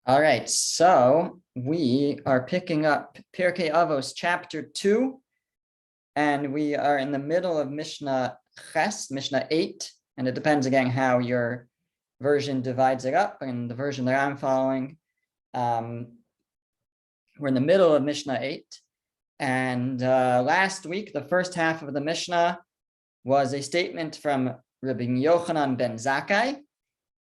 All right, so we are picking up Pirkei Avos chapter 2, and we are in the middle of Mishna Ches, Mishna 8, and it depends again how your version divides it up. And the version that I'm following, we're in the middle of Mishna 8, and last week, the first half of the Mishnah was a statement from Rabbi Yochanan ben Zakkai.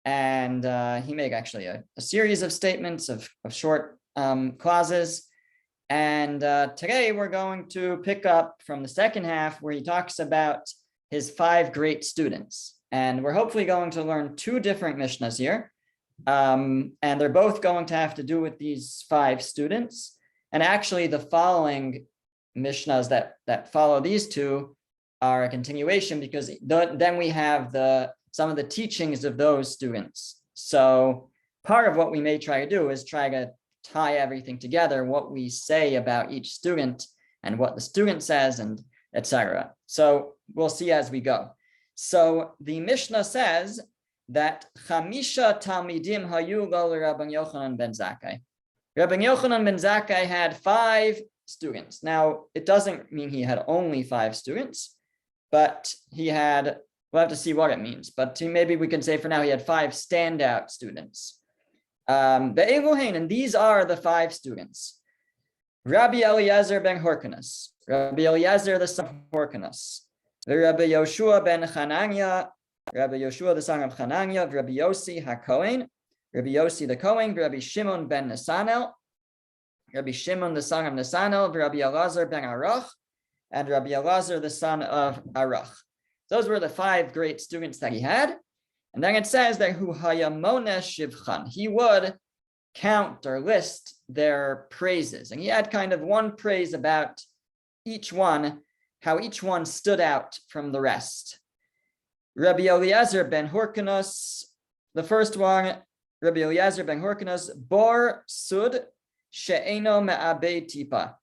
And he made actually a series of statements of short clauses. And today we're going to pick up from the second half where he talks about his 5 great students. And we're hopefully going to learn 2 different Mishnahs here. And they're both going to have to do with these 5 students. And actually the following Mishnahs that follow these 2 are a continuation, because then we have some of the teachings of those students. So part of what we may try to do is try to tie everything together, what we say about each student and what the student says, and etc. So we'll see as we go. So the Mishnah says that Chamisha Talmidim hayu lo Rabbi Yochanan ben Zakkai. Rabbi Yochanan ben Zakkai had 5 students. Now, it doesn't mean he had only 5 students, but he had, we'll have to see what it means, but maybe we can say for now he had 5 standout students. And these are the 5 students. Rabbi Eliezer ben Horkanus, Rabbi Eliezer the son of Horkanus, Rabbi Yoshua ben Hanania, Rabbi Yoshua the son of Hanania, Rabbi Yossi HaKohen, Rabbi Yossi the Kohen, Rabbi Shimon ben Nesanel, Rabbi Shimon the son of Nesanel, Rabbi Elazar ben Arach, and Rabbi Elazar the son of Arach. Those were the 5 great students that he had. And then it says that Hu Hayamone Shivchan, he would count or list their praises. And he had kind of one praise about each one, how each one stood out from the rest. Rabbi Eliezer ben Horkanus, the first one, Rabbi Eliezer ben Horkanus, Bor Sud She'eno Me'abei Tipa.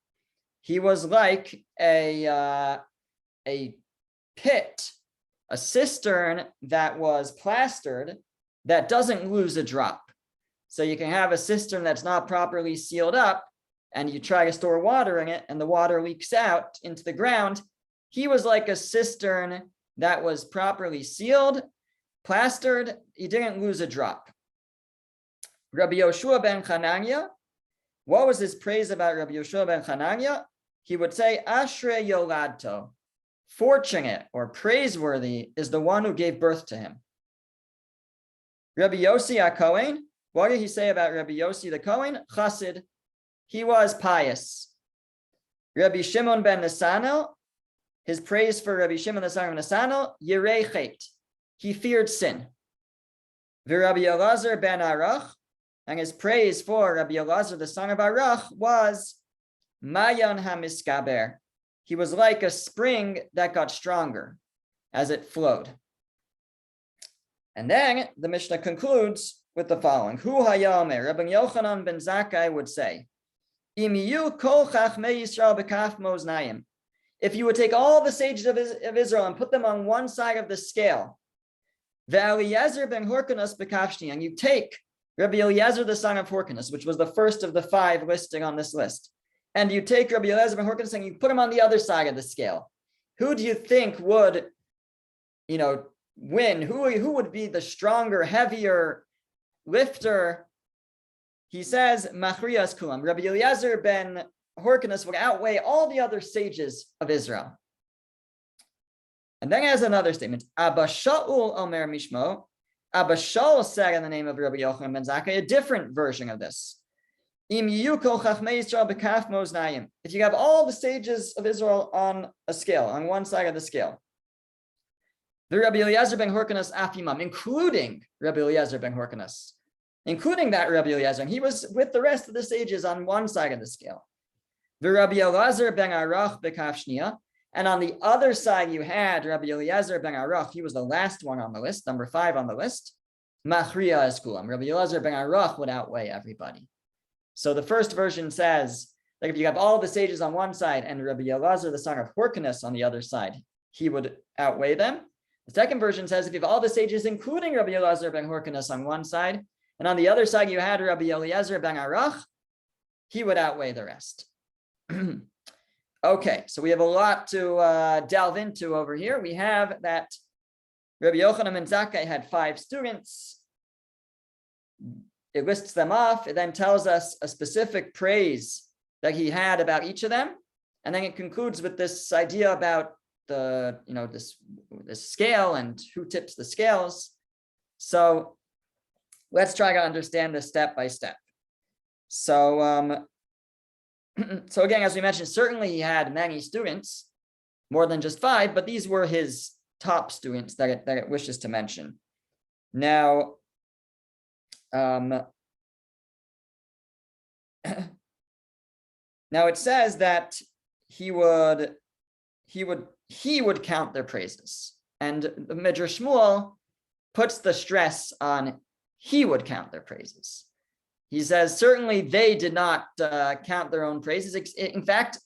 He was like a pit, a cistern that was plastered that doesn't lose a drop. So you can have a cistern that's not properly sealed up and you try to store water in it and the water leaks out into the ground. He was like a cistern that was properly sealed, plastered. He didn't lose a drop. Rabbi Yoshua ben Hanania, what was his praise about Rabbi Yoshua ben Hanania? He would say, Ashrei Yoladto, fortunate or praiseworthy is the one who gave birth to him. Rabbi Yossi HaKohen, what did he say about Rabbi Yossi the Kohen? Chassid, he was pious. Rabbi Shimon ben Nesanel, his praise for Rabbi Shimon the son of Nesanel, Yirei Chet, he feared sin. Rabbi Elazar ben Arach, and his praise for Rabbi Elazar the son of Arach was Mayan HaMiskaber. He was like a spring that got stronger as it flowed. And then the Mishnah concludes with the following. Hu hayamer, Rabbi Yochanan ben Zakkai would say, Imiyu kol chachmei Yisrael b'kaf moznayim. If you would take all the sages of Israel and put them on one side of the scale, Ve'Eliezer ben Horkanus b'kaf shni, and you take Rabbi Eliezer the son of Horkanus, which was the first of the 5 listed on this list, and you take Rabbi Eliezer ben Horkanus and you put him on the other side of the scale, who do you think would, win? Who would be the stronger, heavier lifter? He says, Machriyas Kulam. Rabbi Eliezer ben Horkanus would outweigh all the other sages of Israel. And then he has another statement. Abba Shaul Omer Mishmo. Abba Shaul said in the name of Rabbi Yochanan ben Zakkai, a different version of this. If you have all the sages of Israel on a scale, on one side of the scale, the Rabbi Eliezer ben Horkanus afimam, including Rabbi Eliezer ben Horkanus, including that Rabbi Eliezer, and he was with the rest of the sages on one side of the scale. The Rabbi Elazar ben Arach bekaf shniya, and on the other side you had Rabbi Eliezer ben Arach. He was the last one on the list, number 5 on the list. Machriya eskulam. Rabbi Eliezer ben Arach would outweigh everybody. So the first version says that if you have all the sages on one side and Rabbi Elazar the son of Horkanus on the other side, he would outweigh them. The second version says if you have all the sages, including Rabbi Elazar ben Horkanus on one side, And on the other side, you had Rabbi Eliezer ben Arach. He would outweigh the rest. Okay, so we have a lot to delve into over here. We have that Rabbi Yochanan ben Zakkai had 5 students. It lists them off. It then tells us a specific praise that he had about each of them. And then it concludes with this idea about the, this scale and who tips the scales. So let's try to understand this step by step. So, so again, as we mentioned, certainly he had many students, more than just 5, but these were his top students that it wishes to mention. Now, now it says that he would count their praises, and the Midrash Shmuel puts the stress on he would count their praises. He says certainly they did not count their own praises. In fact,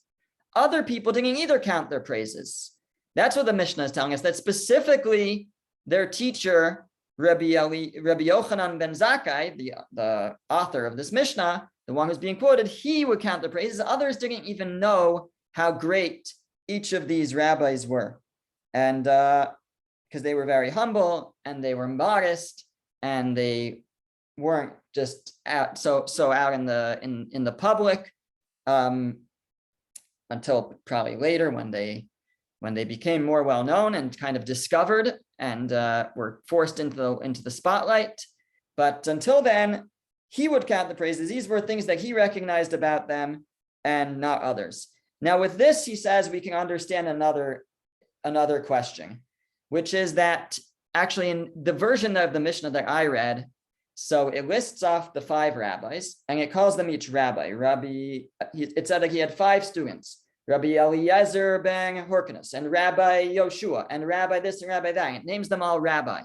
other people didn't either count their praises. That's what the Mishnah is telling us, that specifically their teacher, Rabbi Yochanan ben Zakkai, the author of this Mishnah, the one who's being quoted, he would count the praises. Others didn't even know how great each of these rabbis were. And because they were very humble and they were modest and they weren't just out so out in the public until probably later when they became more well known and kind of discovered and were forced into the spotlight. But until then, he would count the praises. These were things that he recognized about them and not others. Now with this, he says we can understand another question, which is that actually in the version of the Mishnah that I read, so it lists off the 5 rabbis and it calls them each rabbi. It said that he had 5 students, Rabbi Eliezer ben Horkanus and Rabbi Yoshua and Rabbi this and Rabbi that. It names them all rabbi.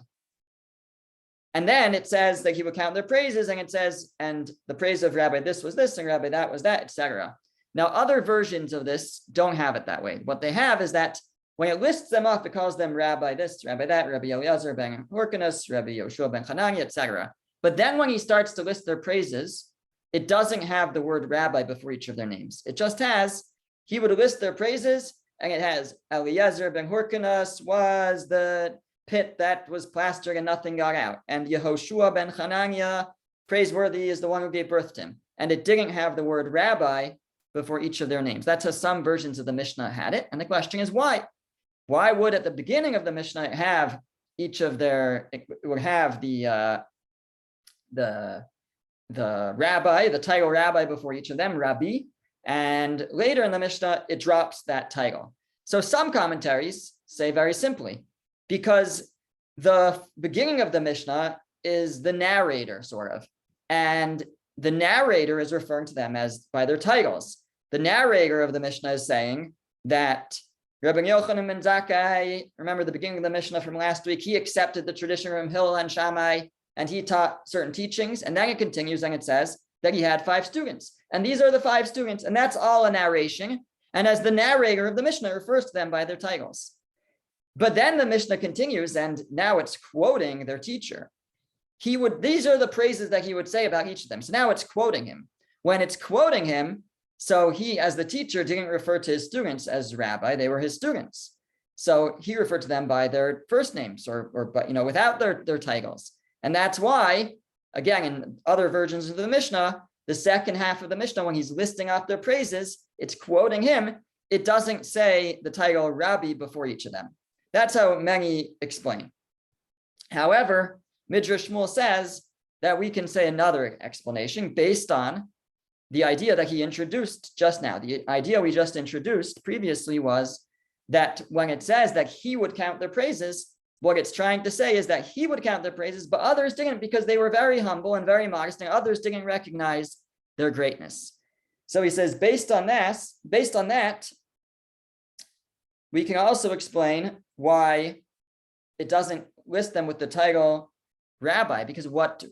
And then it says that he would count their praises, and it says, and the praise of Rabbi this was this and Rabbi that was that, etc. Now, other versions of this don't have it that way. What they have is that when it lists them off, it calls them Rabbi this, Rabbi that, Rabbi Eliezer ben Horkanus, Rabbi Yoshua ben Hanani, etc. But then when he starts to list their praises, it doesn't have the word rabbi before each of their names. It just has, he would list their praises, and it has Eliezer ben Horkanus was the pit that was plastered and nothing got out. And Yehoshua ben Hananiah, praiseworthy, is the one who gave birth to him. And it didn't have the word rabbi before each of their names. That's how some versions of the Mishnah had it. And the question is why? Why would at the beginning of the Mishnah it have each of their, it would have the rabbi, the title rabbi before each of them, Rabbi, and later in the Mishnah, it drops that title. So some commentaries say very simply, because the beginning of the Mishnah is the narrator, sort of, and the narrator is referring to them as by their titles. The narrator of the Mishnah is saying that Rabbi Yochanan ben Zakkai, remember the beginning of the Mishnah from last week, he accepted the tradition from Hillel and Shammai, and he taught certain teachings, and then it continues and it says that he had 5 students. And these are the 5 students, and that's all a narration. And as the narrator of the Mishnah refers to them by their titles. But then the Mishnah continues, and now it's quoting their teacher. These are the praises that he would say about each of them. So now it's quoting him. When it's quoting him, so he, as the teacher, didn't refer to his students as rabbi, they were his students. So he referred to them by their first names or without their titles. And that's why, again, in other versions of the Mishnah, the second half of the Mishnah, when he's listing off their praises, it's quoting him. It doesn't say the title Rabbi before each of them. That's how many explain. However, Midrash Shmuel says that we can say another explanation based on the idea that he introduced just now. The idea we just introduced previously was that when it says that he would count their praises, what it's trying to say is that he would count their praises, but others didn't, because they were very humble and very modest, and others didn't recognize their greatness. So he says, based on that, we can also explain why it doesn't list them with the title rabbi, because what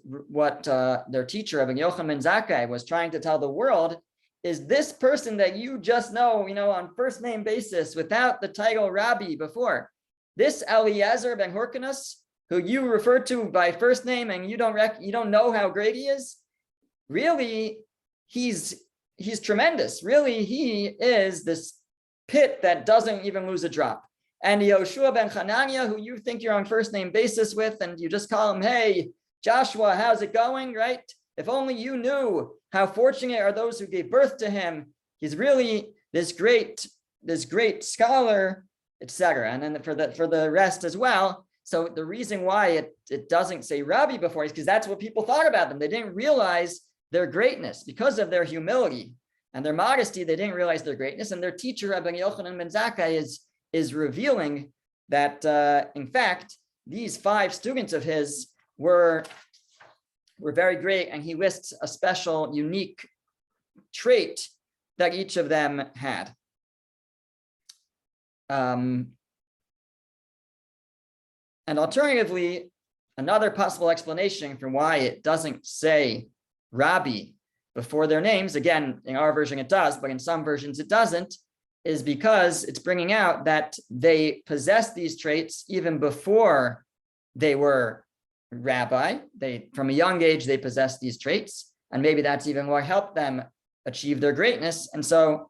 their teacher, Rabbi Yochanan ben Zakkai, was trying to tell the world is this person that you just know, on first name basis without the title rabbi before. This Eliezer ben Horkanus, who you refer to by first name and you don't know how great he is, really, he's tremendous. Really, he is this pit that doesn't even lose a drop. And Yoshua ben Hanania, who you think you're on first name basis with, and you just call him, hey, Joshua, how's it going, right? If only you knew how fortunate are those who gave birth to him. He's really this great scholar, etc. And then for the rest as well. So the reason why it doesn't say Rabbi before is because that's what people thought about them. They didn't realize their greatness because of their humility and their modesty. They didn't realize their greatness. And their teacher, Rabbi Yochanan ben Zakkai, is revealing that, in fact, these 5 students of his were very great, and he lists a special, unique trait that each of them had. And alternatively, another possible explanation for why it doesn't say Rabbi before their names, again, in our version it does, but in some versions it doesn't, is because it's bringing out that they possessed these traits even before they were rabbi. From a young age, they possessed these traits, and maybe that's even what helped them achieve their greatness. And so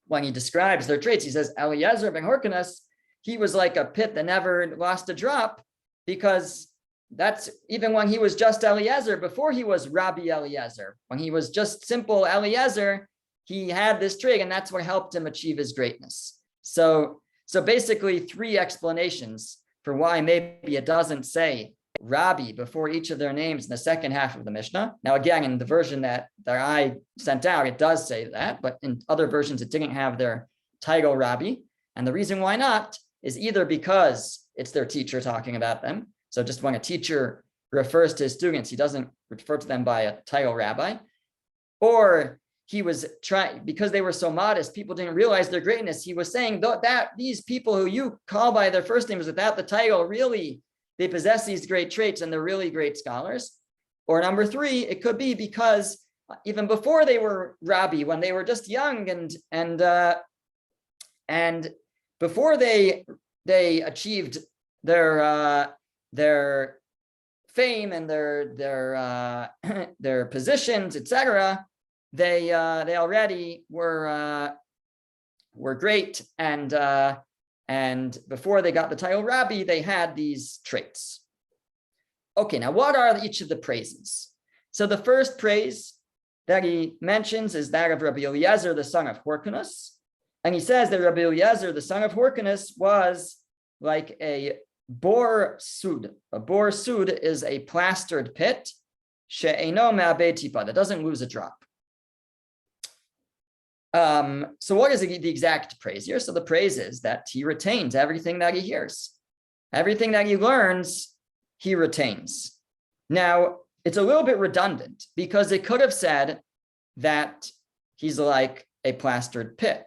when he describes their traits, he says, Eliezer ben Hyrcanus, he was like a pit that never lost a drop, because that's even when he was just Eliezer, before he was Rabbi Eliezer, when he was just simple Eliezer, he had this trait, and that's what helped him achieve his greatness. So basically 3 explanations for why maybe it doesn't say Rabbi before each of their names in the second half of the Mishnah. Now, again, in the version that I sent out, it does say that, but in other versions, it didn't have their title Rabbi. And the reason why not is either because it's their teacher talking about them. So just when a teacher refers to his students, he doesn't refer to them by a title Rabbi, or he was trying, because they were so modest, people didn't realize their greatness. He was saying that these people who you call by their first names without the title, really, they possess these great traits and they're really great scholars. Or number 3, it could be because even before they were Rabbi, when they were just young and before they achieved their fame and their positions, etc., they already were great, and before they got the title Rabbi, they had these traits. Okay, now what are each of the praises? So the first praise that he mentions is that of Rabbi Eliezer, the son of Hyrcanus. And he says that Rabbi Eliezer, the son of Hyrcanus, was like a bor sud. A bor sud is a plastered pit, she'eino me'abed tipa, that doesn't lose a drop. So what is the exact praise here? So the praise is that he retains everything that he hears. Everything that he learns, he retains. Now, it's a little bit redundant because it could have said that he's like a plastered pit.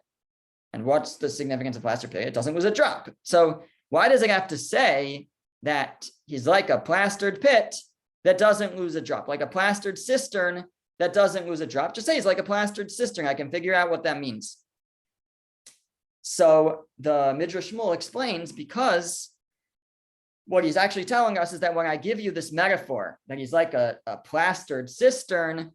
And what's the significance of plastered pit? It doesn't lose a drop. So why does it have to say that he's like a plastered pit that doesn't lose a drop, like a plastered cistern that doesn't lose a drop? Just say he's like a plastered cistern. I can figure out what that means. So the Midrash Shmuel explains, because what he's actually telling us is that when I give you this metaphor, that he's like a plastered cistern,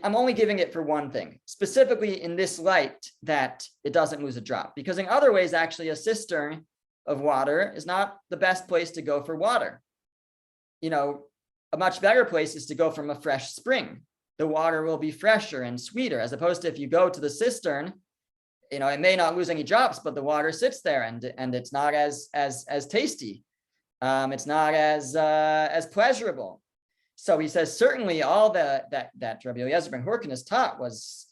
I'm only giving it for one thing, specifically in this light, that it doesn't lose a drop. Because in other ways, actually, a cistern of water is not the best place to go for water. You know, a much better place is to go from a fresh spring. The water will be fresher and sweeter, as opposed to if you go to the cistern, you know, it may not lose any drops, but the water sits there and it's not as tasty. It's not as pleasurable. So he says certainly all that Rabbi Eliezer ben Hyrcanus taught was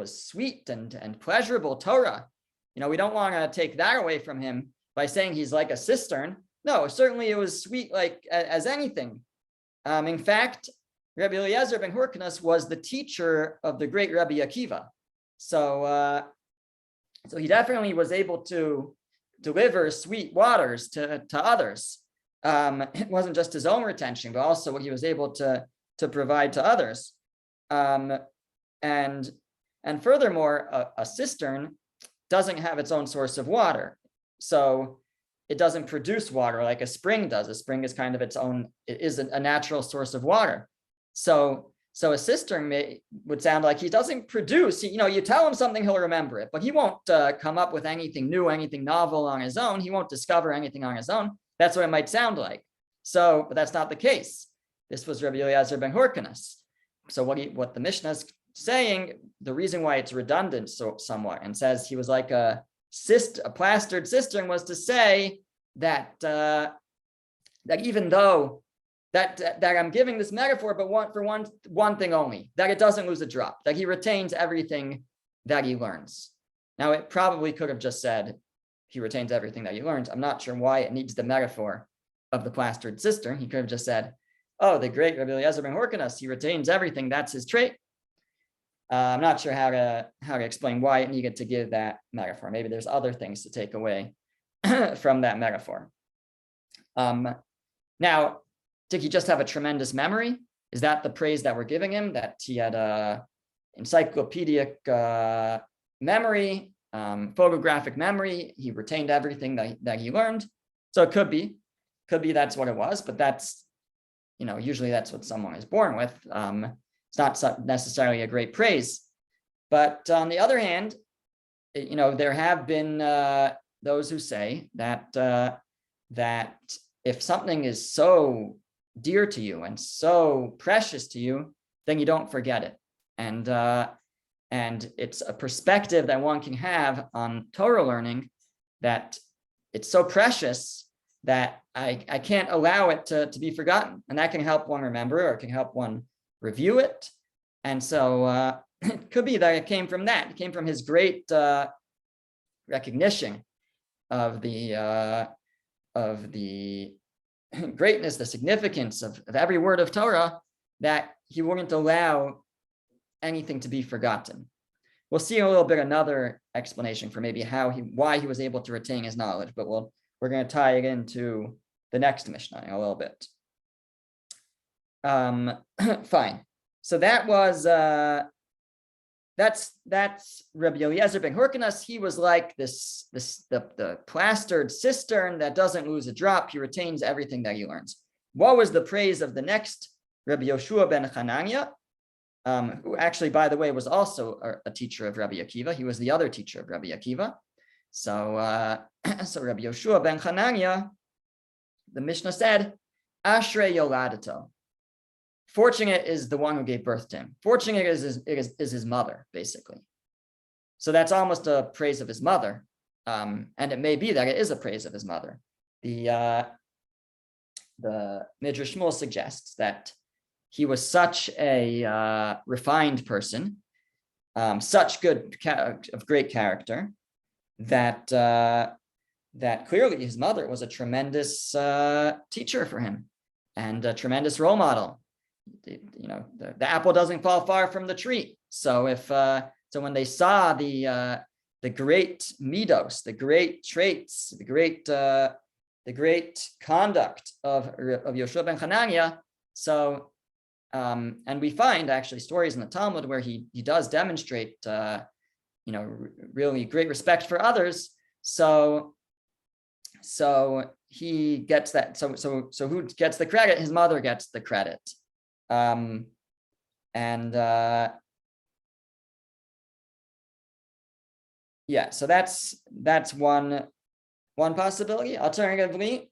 sweet and pleasurable Torah. You know, we don't want to take that away from him by saying he's like a cistern. No, certainly it was sweet like as anything. In fact, Rabbi Eliezer ben Hyrcanus was the teacher of the great Rabbi Akiva. So he definitely was able to deliver sweet waters to others. It wasn't just his own retention, but also what he was able to provide to others. And furthermore, a cistern doesn't have its own source of water. So it doesn't produce water like a spring does. A spring is kind of its own, it is a natural source of water. So a cistern would sound like he doesn't produce, you tell him something, he'll remember it, but he won't come up with anything new, anything novel on his own. He won't discover anything on his own. That's what it might sound like. But that's not the case. This was Rabbi Eliezer ben Hyrcanus. So what the Mishnah is saying, the reason why it's redundant somewhat, and says he was like a plastered cistern, was to say that even though that I'm giving this metaphor, but for one thing only, that it doesn't lose a drop, that he retains everything that he learns. Now, it probably could have just said he retains everything that he learns. I'm not sure why it needs the metaphor of the plastered cistern. He could have just said, oh, the great Rabbi Eliezer ben Hyrcanus, he retains everything, that's his trait. I'm not sure how to explain why it needed to give that metaphor. Maybe there's other things to take away from that metaphor. Now, did he just have a tremendous memory? Is that the praise that we're giving him? That he had a encyclopedic memory, photographic memory? He retained everything that he learned. So it could be that's what it was. But that's, usually that's what someone is born with. It's not necessarily a great praise. But on the other hand, there have been those who say that if something is so dear to you and so precious to you, then you don't forget it. And it's a perspective that one can have on Torah learning, that it's so precious that I can't allow it to be forgotten. And that can help one remember, or it can help one review it. And so it could be that it came from that. It came from his great recognition of the greatness, the significance of every word of Torah, that he wouldn't allow anything to be forgotten. We'll see a little bit another explanation for maybe why he was able to retain his knowledge, but we're going to tie it into the next Mishnah in a little bit. Fine. So that was that's Rabbi Eliezer ben Hyrcanus. He was like the plastered cistern that doesn't lose a drop. He retains everything that he learns. What was the praise of the next Rabbi Yoshua ben Hanania, who actually, by the way, was also a teacher of Rabbi Akiva. He was the other teacher of Rabbi Akiva. So Rabbi Yoshua ben Hanania, the Mishnah said, Ashrei Yoladato. Fortunate is the one who gave birth to him. Fortunate is his mother, basically. So that's almost a praise of his mother. And it may be that it is a praise of his mother. The Midrash Shmuel suggests that he was such a refined person, such of great character, that clearly his mother was a tremendous teacher for him and a tremendous role model. The apple doesn't fall far from the tree. So when they saw the great midos, the great traits, the great conduct of Yoshua ben Hanania, so and we find actually stories in the Talmud where he does demonstrate really great respect for others. So he gets that. So who gets the credit? His mother gets the credit. So that's one possibility. Alternatively,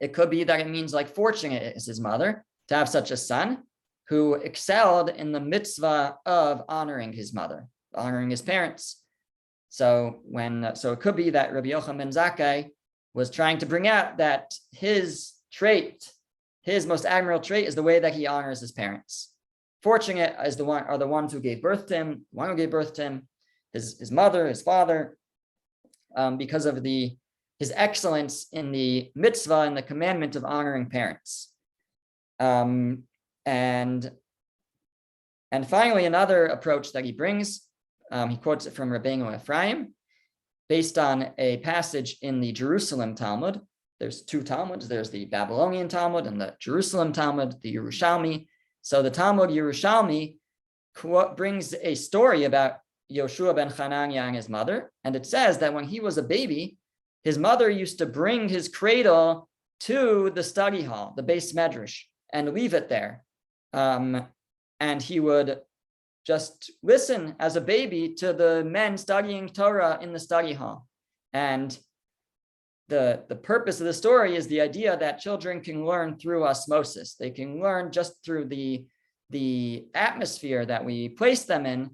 it could be that it means like fortunate is his mother to have such a son who excelled in the mitzvah of honoring his mother, honoring his parents. So it could be that Rabbi Yochanan ben Zakkai was trying to bring out that his most admirable trait is the way that he honors his parents. Fortunate are the ones who gave birth to him, his mother, his father, because of his excellence in the mitzvah and the commandment of honoring parents. And finally, another approach that he brings, he quotes it from Rabbeinu Ephraim, based on a passage in the Jerusalem Talmud. There's two Talmuds. There's the Babylonian Talmud and the Jerusalem Talmud, the Yerushalmi. So the Talmud Yerushalmi brings a story about Yoshua ben Hanania and his mother. And it says that when he was a baby, his mother used to bring his cradle to the study hall, the Beis Medrash, and leave it there. And he would just listen as a baby to the men studying Torah in the study hall. And the purpose of the story is the idea that children can learn through osmosis. They can learn just through the atmosphere that we place them in,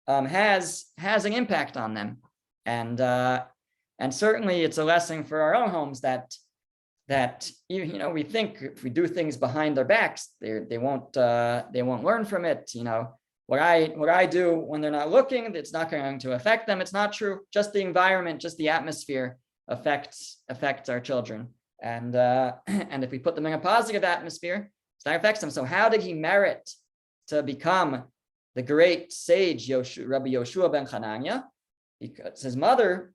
has an impact on them. And certainly it's a lesson for our own homes that we think if we do things behind their backs, they won't learn from it. What I do when they're not looking, it's not going to affect them. It's not true. Just the environment, just the atmosphere affects our children. And if we put them in a positive atmosphere, that affects them. So how did he merit to become the great sage Rabbi Yoshua ben Hanania? Because his mother,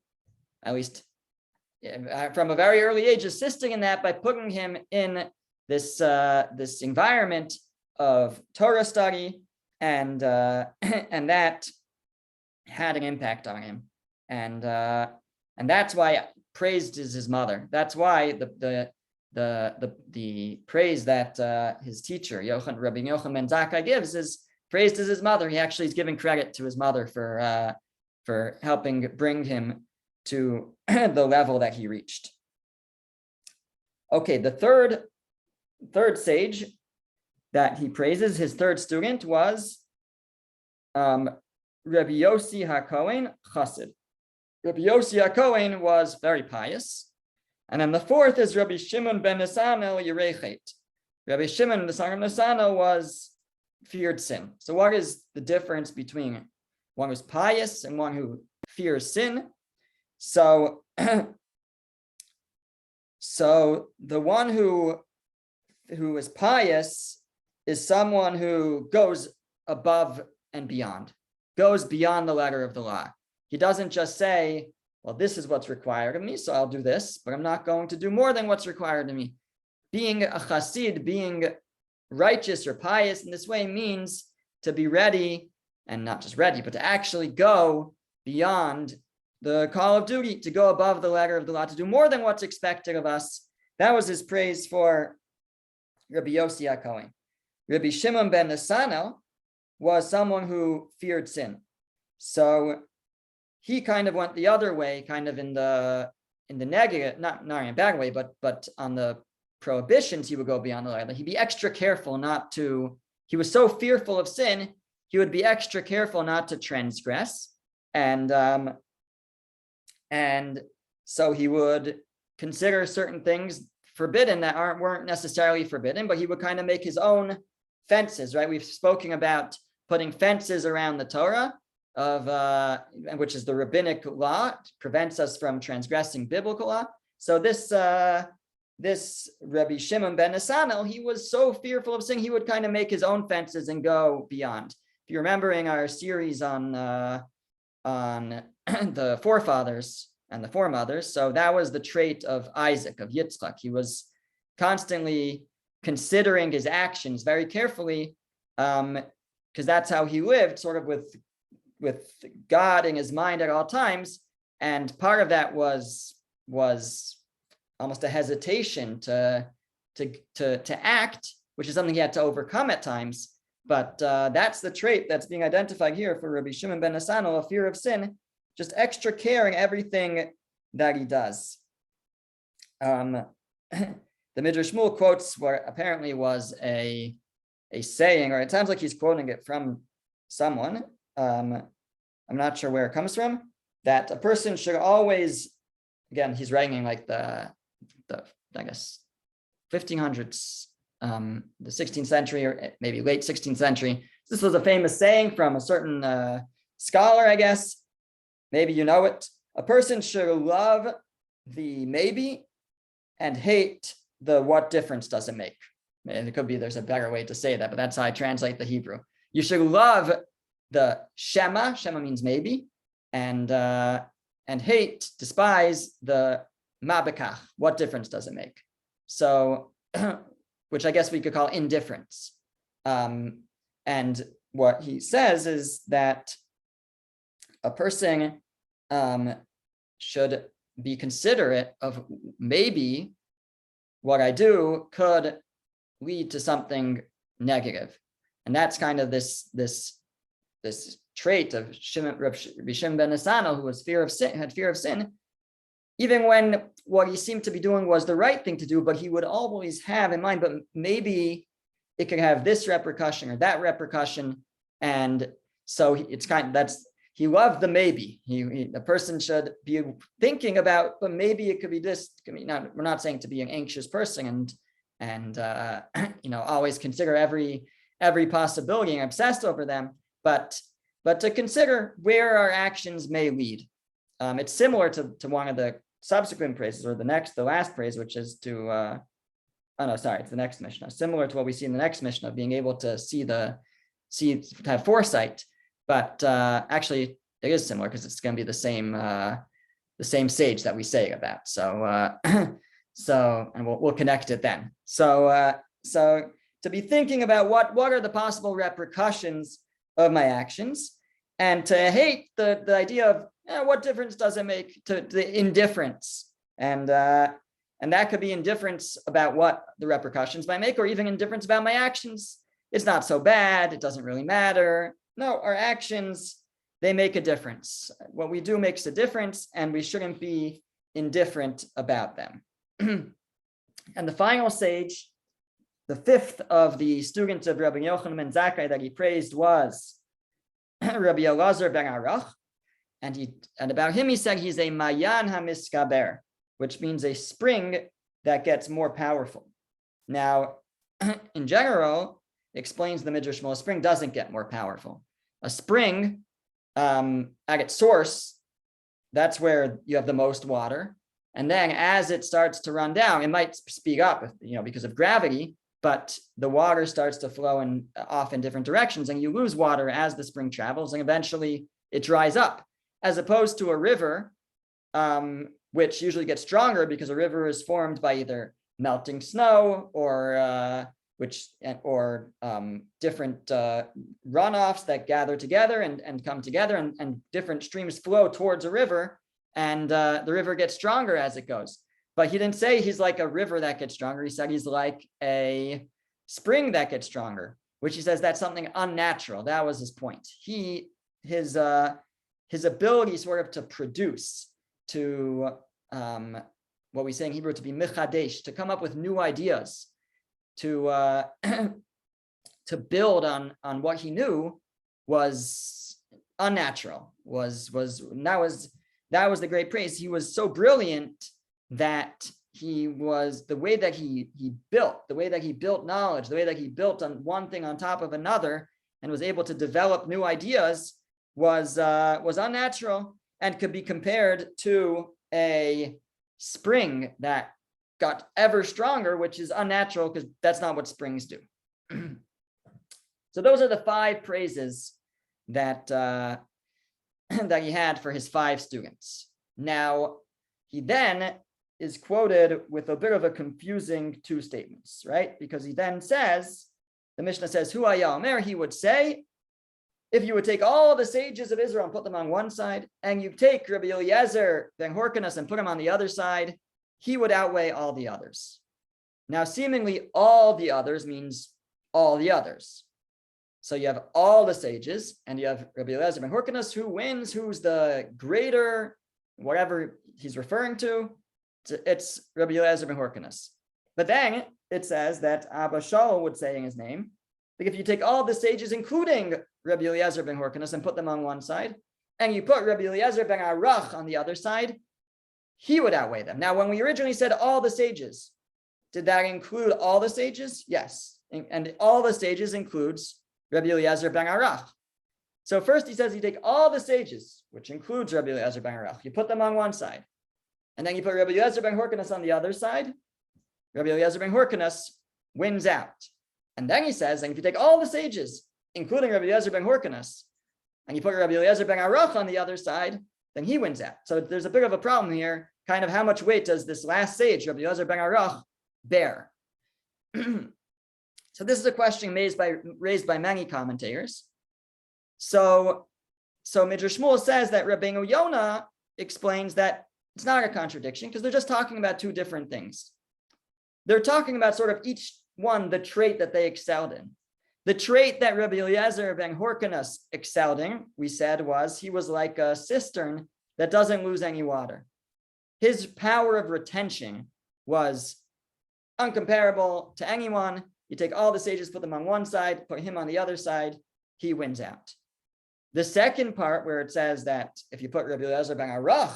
at least from a very early age, assisting in that by putting him in this environment of Torah study, and that had an impact on him, and that's why praised is his mother. That's why the praise that his teacher Rabbi Yochanan ben Zakkai gives is praised as his mother. He actually is giving credit to his mother for helping bring him to the level that he reached. Okay, the third sage that he praises, his third student, was Rabbi Yossi HaKohen Chassid. Rabbi Yossi HaKohen was very pious. And then the fourth is Rabbi Shimon ben Nisano Yerechet. Rabbi Shimon, the son of Nisano, was feared sin. So what is the difference between one who's pious and one who fears sin? So the one who is pious is someone who goes above and beyond, goes beyond the letter of the law. He doesn't just say, well, this is what's required of me, so I'll do this, but I'm not going to do more than what's required of me. Being a chassid, being righteous or pious in this way means to be ready, and not just ready, but to actually go beyond the call of duty, to go above the letter of the law, to do more than what's expected of us. That was his praise for Rabbi Yossi HaKohen. Rabbi Shimon ben Nisano was someone who feared sin. So he kind of went the other way, kind of in the negative, not in a bad way, but on the prohibitions, he would go beyond the line. He'd be extra careful not to, he was so fearful of sin, he would be extra careful not to transgress. And so he would consider certain things forbidden that weren't necessarily forbidden, but he would kind of make his own fences, right? We've spoken about putting fences around the Torah, which is the rabbinic law, prevents us from transgressing biblical law. So this Rabbi Shimon ben Nisano, he was so fearful of sin, he would kind of make his own fences and go beyond. If you're remembering our series on the forefathers and the foremothers, so that was the trait of Isaac, of Yitzchak. He was constantly considering his actions very carefully, because that's how he lived, sort of with God in his mind at all times. And part of that was almost a hesitation to act, which is something he had to overcome at times. But that's the trait that's being identified here for Rabbi Shimon ben Nisano, a fear of sin, just extra care in everything that he does. The Midrash Shmuel quotes what apparently was a saying, or it sounds like he's quoting it from someone. I'm not sure where it comes from, that a person should always, again, he's writing like the I guess 1500s, the 16th century, or maybe late 16th century. This was a famous saying from a certain scholar, I guess. Maybe you know it. A person should love the maybe and hate the what difference does it make. And it could be there's a better way to say that, but that's how I translate the Hebrew. You should love the Shema. Shema means maybe, and hate, despise the Mabekach. What difference does it make? So, which I guess we could call indifference. And what he says is that a person should be considerate of maybe what I do could lead to something negative. And that's kind of this trait of Rabbi Shimon ben Asano, who was had fear of sin, even when what he seemed to be doing was the right thing to do, but he would always have in mind, but maybe it could have this repercussion or that repercussion. And so it's kind of, he loved the maybe. The person should be thinking about, but maybe it could be this. We're not saying to be an anxious person and always consider every possibility and obsessed over them, but to consider where our actions may lead. It's similar to one of the subsequent praises, or the last praise, which is to it's the next Mishnah. Similar to what we see in the next Mishnah, being able to to have foresight. But actually, it is similar because it's going to be the same sage that we say about. So and we'll connect it then. So to be thinking about what are the possible repercussions of my actions, and to hate the idea of what difference does it make to the indifference, and that could be indifference about what the repercussions might make, or even indifference about my actions. It's not so bad. It doesn't really matter. No, our actions, they make a difference. What we do makes a difference, and we shouldn't be indifferent about them. And the final sage, the fifth of the students of Rabbi Yochanan ben Zakkai that he praised, was Rabbi Elazar ben Arach. And about him, he said he's a mayan hamiskaber, which means a spring that gets more powerful. Now, in general, explains the Midrash, a spring doesn't get more powerful. A spring, at its source, that's where you have the most water. And then as it starts to run down, it might speed up, because of gravity, but the water starts to flow off in different directions, and you lose water as the spring travels, and eventually it dries up. As opposed to a river, which usually gets stronger because a river is formed by either melting snow or different runoffs that gather together and come together, and different streams flow towards a river, and the river gets stronger as it goes. But he didn't say he's like a river that gets stronger. He said he's like a spring that gets stronger, which he says that's something unnatural. That was his point. His ability sort of to produce, to what we say in Hebrew, to be mechadesh, to come up with new ideas, to build on what he knew was unnatural. That was the great praise. He was so brilliant that the way that he built knowledge, the way that he built on one thing on top of another, and was able to develop new ideas, was unnatural, and could be compared to a spring that got ever stronger, which is unnatural because that's not what springs do. So those are the 5 praises that that he had for his 5 students. Now, he then is quoted with a bit of a confusing 2 statements, right? Because he then says, the Mishnah says, Hu haya omer, he would say, if you would take all the sages of Israel and put them on one side, and you take Rabbi Eliezer ben Horkonos and put him on the other side, he would outweigh all the others. Now, seemingly all the others means all the others. So you have all the sages, and you have Rabbi Eliezer ben Horkonos, who wins, who's the greater, whatever he's referring to. It's Rabbi Eliezer ben Horkonos. But then it says that Abba Shaul would say in his name, like if you take all the sages, including Rabbi Eliezer ben Horkonos, and put them on one side, and you put Rabbi Eliezer ben Arach on the other side, he would outweigh them. Now, when we originally said all the sages, did that include all the sages? Yes. And all the sages includes Rabbi Eliezer ben Arach. So first he says you take all the sages, which includes Rabbi Eliezer ben Arach, you put them on one side, and then you put Rabbi Eliezer ben Horkonos on the other side. Rabbi Eliezer ben Horkonos wins out. And then he says, and if you take all the sages, including Rabbi Eliezer ben Horkonos, and you put Rabbi Eliezer ben Arach on the other side, then he wins out. So there's a bit of a problem here. Kind of how much weight does this last sage, Rabbi Eliezer ben Arach, bear? So this is a question raised by many commentators. So Midrash Shmuel says that Rabbeinu Yonah explains that it's not a contradiction because they're just talking about two different things. They're talking about sort of each one, the trait that they excelled in. The trait that Rabbi Eliezer ben Horkanus excelled in, we said, was he was like a cistern that doesn't lose any water. His power of retention was uncomparable to anyone. You take all the sages, put them on one side, put him on the other side, he wins out. The second part where it says that if you put Rabbi Eliezer ben Aruch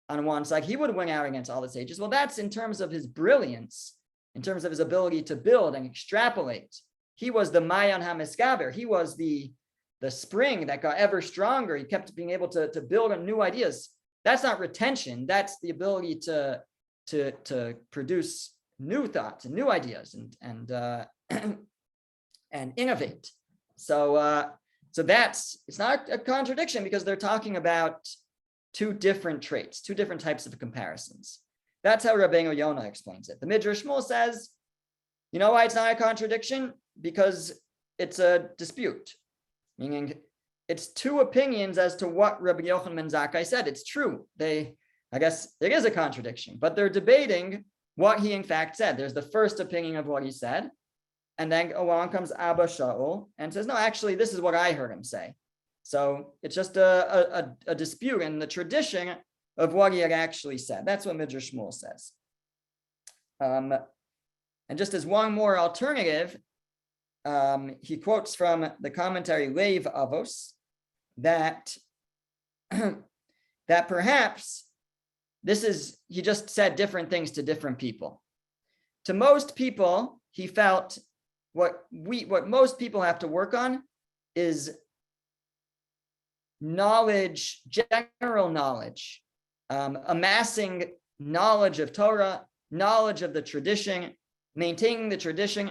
on one side, he would win out against all the sages. Well, that's in terms of his brilliance, in terms of his ability to build and extrapolate. He was the Mayan HaMeskaber. He was the spring that got ever stronger. He kept being able to build on new ideas. That's not retention. That's the ability to produce new thoughts and new ideas and innovate. So it's not a contradiction because they're talking about two different traits, two different types of comparisons. That's how Rabbeinu Yonah explains it. The Midrash Shmuel says, you know why it's not a contradiction? Because it's a dispute, meaning it's two opinions as to what Rabbi Yochanan ben Zakkai said. It's true. I guess there is a contradiction, but they're debating what he in fact said. There's the first opinion of what he said, and then along comes Abba Shaul and says, no, actually, this is what I heard him say. So it's just a dispute in the tradition of what he had actually said. That's what Midrash Shmuel says. And just as one more alternative, he quotes from the commentary Pirkei Avos that perhaps he just said different things to different people. To most people, he felt what most people have to work on is knowledge, general knowledge, amassing knowledge of Torah, knowledge of the tradition, maintaining the tradition,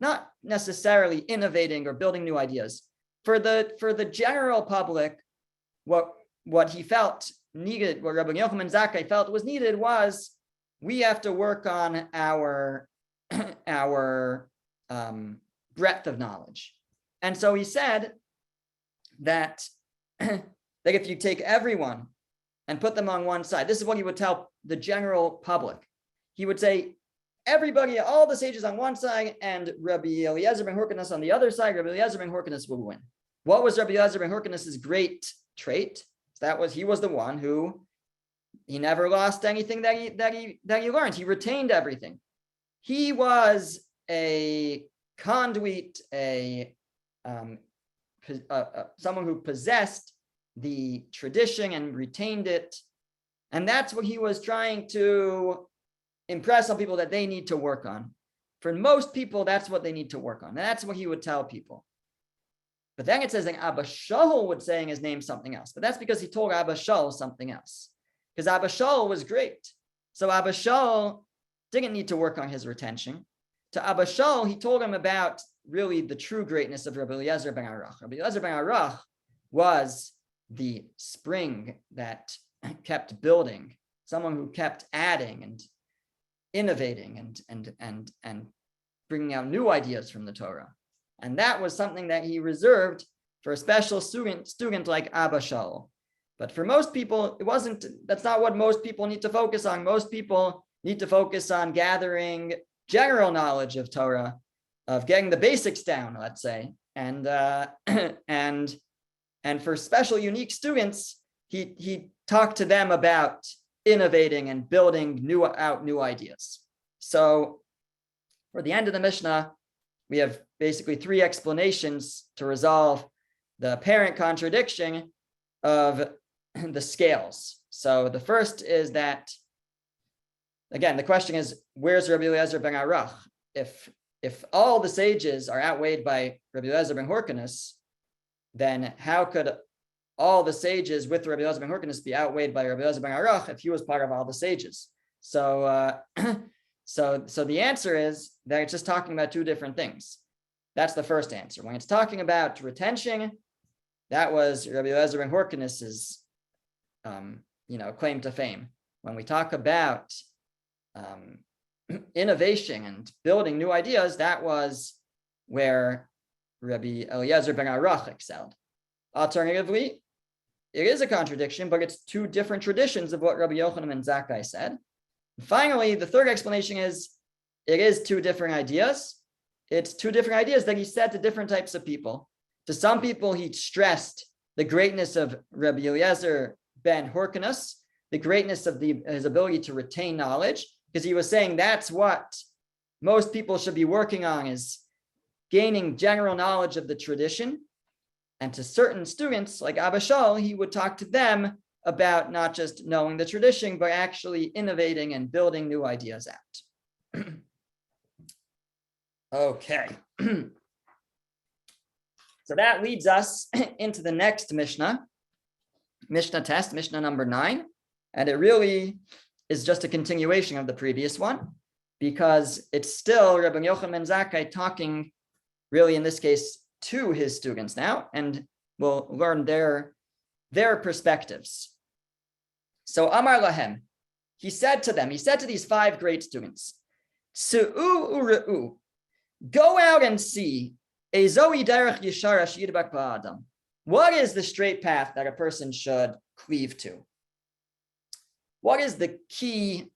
not necessarily innovating or building new ideas. For the general public, what he felt needed, what Rabbi Yochanan ben Zakkai felt was needed was we have to work on our breadth of knowledge. And so he said that if you take everyone and put them on one side, this is what he would tell the general public. He would say, everybody, all the sages on one side and Rabbi Eliezer ben Horkanus on the other side, Rabbi Eliezer ben Horkanus will win. What was Rabbi Eliezer ben Horkanus's great trait? He was the one who he never lost anything that he learned. He retained everything. He was a conduit, someone who possessed the tradition and retained it. And that's what he was trying to impress on people that they need to work on. For most people, that's what they need to work on. And that's what he would tell people. But then it says that Abba Shaul would say in his name something else. But that's because he told Abba Shaul something else. Because Abba Shaul was great. So Abba Shaul didn't need to work on his retention. To Abba Shaul, he told him about really the true greatness of Rabbi Eliezer ben Aruch. Rabbi Eliezer ben Aruch was the spring that kept building, someone who kept adding and innovating and bringing out new ideas from the Torah. And that was something that he reserved for a special student like Abba Shaul. But for most people, that's not what most people need to focus on. Most people need to focus on gathering general knowledge of Torah, of getting the basics down, let's say. And for special unique students, he talked to them about innovating and building new ideas. So for the end of the Mishnah, we have basically three explanations to resolve the apparent contradiction of the scales. So the first is that, again, the question is, where's Rabbi Eliezer ben Aruch? If all the sages are outweighed by Rabbi Eliezer ben Horkanus, then how could all the sages with Rabbi Eliezer ben Horkanus be outweighed by Rabbi Eliezer ben Aruch if he was part of all the sages? So the answer is that it's just talking about two different things. That's the first answer. When it's talking about retention, that was Rabbi Eliezer ben Horkanus's claim to fame. When we talk about innovation and building new ideas, that was where Rabbi Eliezer ben Aruch excelled. Alternatively, it is a contradiction, but it's two different traditions of what Rabbi Yochanan and Zakkai said. And finally, the third explanation is it is two different ideas. It's two different ideas that he said to different types of people. To some people, he stressed the greatness of Rabbi Eliezer ben Hyrcanus, the greatness of his ability to retain knowledge, because he was saying that's what most people should be working on, is gaining general knowledge of the tradition. And to certain students like Abba Shaul, he would talk to them about not just knowing the tradition, but actually innovating and building new ideas out. Okay. So that leads us into the next Mishnah, Mishnah test, Mishnah number 9. And it really is just a continuation of the previous one, because it's still Rabbi Yochanan ben Zakkai talking, really in this case, to his students now, and we'll learn their perspectives. So Amar Lahem, he said to these 5 great students, Su'u u're'u, go out and see, Ezoi derech yishara sheyidbak ba'adam. What is the straight path that a person should cleave to? What is the key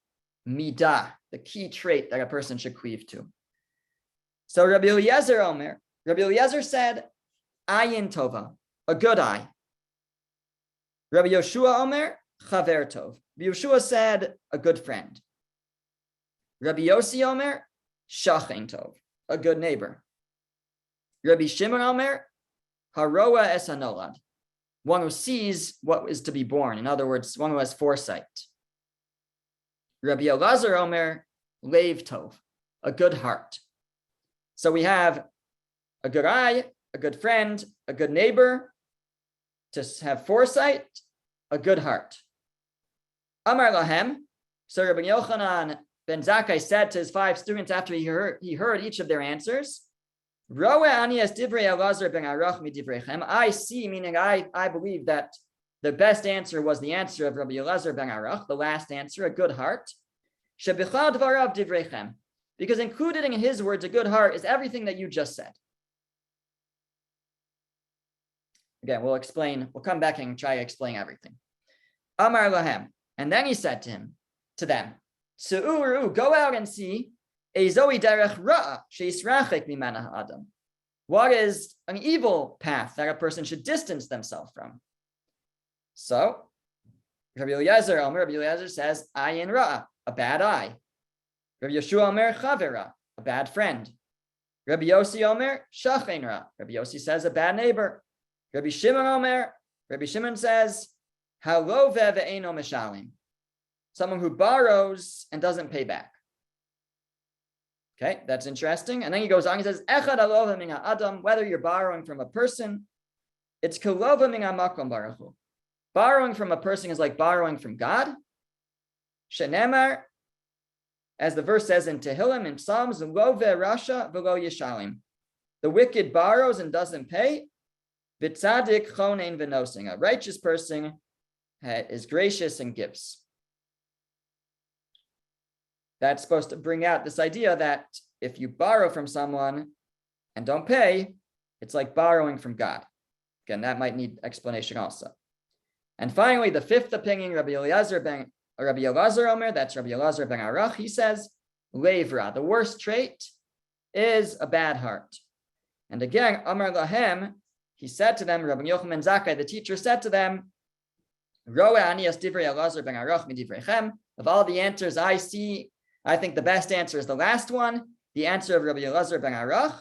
midah, the key trait that a person should cleave to? So Rabbi Eliezer said, ayin tova, a good eye. Rabbi Yoshua Omer, chaver tov. Rabbi Yoshua said, a good friend. Rabbi Yossi Omer, shachen tov, a good neighbor. Rabbi Shimon Omer, haroa es hanolad, one who sees what is to be born. In other words, one who has foresight. Rabbi Elazar Omer, leiv tov, a good heart. So we have a good eye, a good friend, a good neighbor, to have foresight, a good heart. Amar lahem, so Rabbi Yochanan ben Zakkai said to his 5 students after he heard each of their answers, I see, meaning I believe that the best answer was the answer of Rabbi Elazar ben Arach, the last answer, a good heart. Because included in his words, a good heart is everything that you just said. Again, we'll come back and try to explain everything. Amar lahem, and then he said to them, Su'uru, go out and see, Ezoi derech ra'a sheisrachek mimana ha'adam. What is an evil path that a person should distance themselves from? So, Rabbi Eliezer says, ayin ra'a, a bad eye. Rabbi Yeshua Omer, chavera, a bad friend. Rabbi Yossi Omer, shachen ra. Rabbi Yossi says, a bad neighbor. Rabbi Shimon Omer, Rabbi Shimon says, halo ve'eino mishalim, someone who borrows and doesn't pay back. Okay, that's interesting. And then he goes on, he says, echad alova min ha'adam, whether you're borrowing from a person, it's kilova min ha'makom baruch hu. Borrowing from a person is like borrowing from God. Shenemar, as the verse says in Tehillim, in Psalms, lo ve'rasha v'lo yishalim. The wicked borrows and doesn't pay. V'tzadik chonein v'nosing. A righteous person is gracious and gives. That's supposed to bring out this idea that if you borrow from someone and don't pay, it's like borrowing from God. Again, that might need explanation also. And finally, the 5th opinion, Rabbi Elazar Omer, that's Rabbi Elazar ben Arach, he says, levra, the worst trait is a bad heart. And again, Amar lahem, he said to them, Rabbi Yochanan ben Zakkai, the teacher said to them, Roe ani as divrei Elazar ben Arach midivreichem. Of all the answers I see, I think the best answer is the last one, the answer of Rabbi Elazar ben Arach,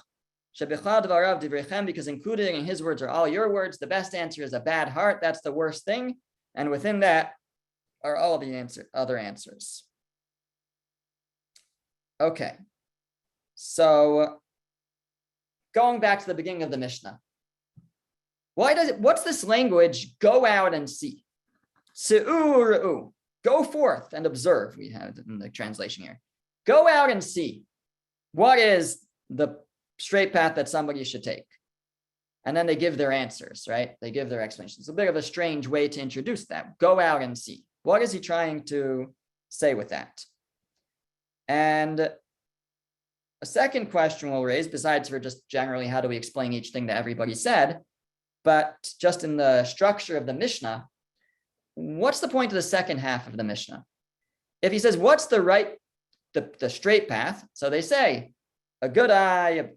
shebichad v'arav divreichem, because included in his words are all your words. The best answer is a bad heart. That's the worst thing. And within that are all the other answers. Okay. So going back to the beginning of the Mishnah. What's this language, go out and see? Se'u, go forth and observe, we have it in the translation here. Go out and see. What is the straight path that somebody should take? And then they give their answers, right? They give their explanations. It's a bit of a strange way to introduce that. Go out and see. What is he trying to say with that? And a second question we'll raise, besides for just generally how do we explain each thing that everybody said, but just in the structure of the Mishnah, what's the point of the second half of the Mishnah? If he says, what's the straight path? So they say, a good eye,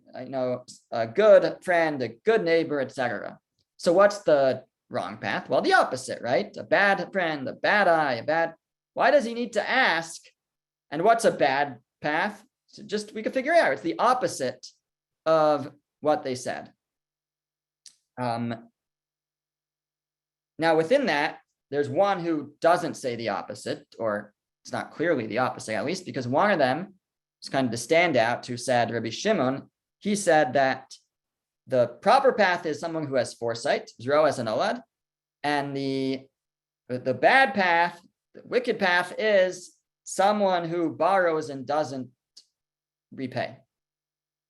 a good friend, a good neighbor, etc. So what's the wrong path? Well, the opposite, right? A bad friend, a bad eye, why does he need to ask? And what's a bad path? So we can figure it out. It's the opposite of what they said. Now, within that, there's one who doesn't say the opposite, or it's not clearly the opposite, at least, because one of them is kind of the standout who said, Rabbi Shimon, he said that the proper path is someone who has foresight, Zro as an olad, and the bad path, the wicked path is someone who borrows and doesn't repay.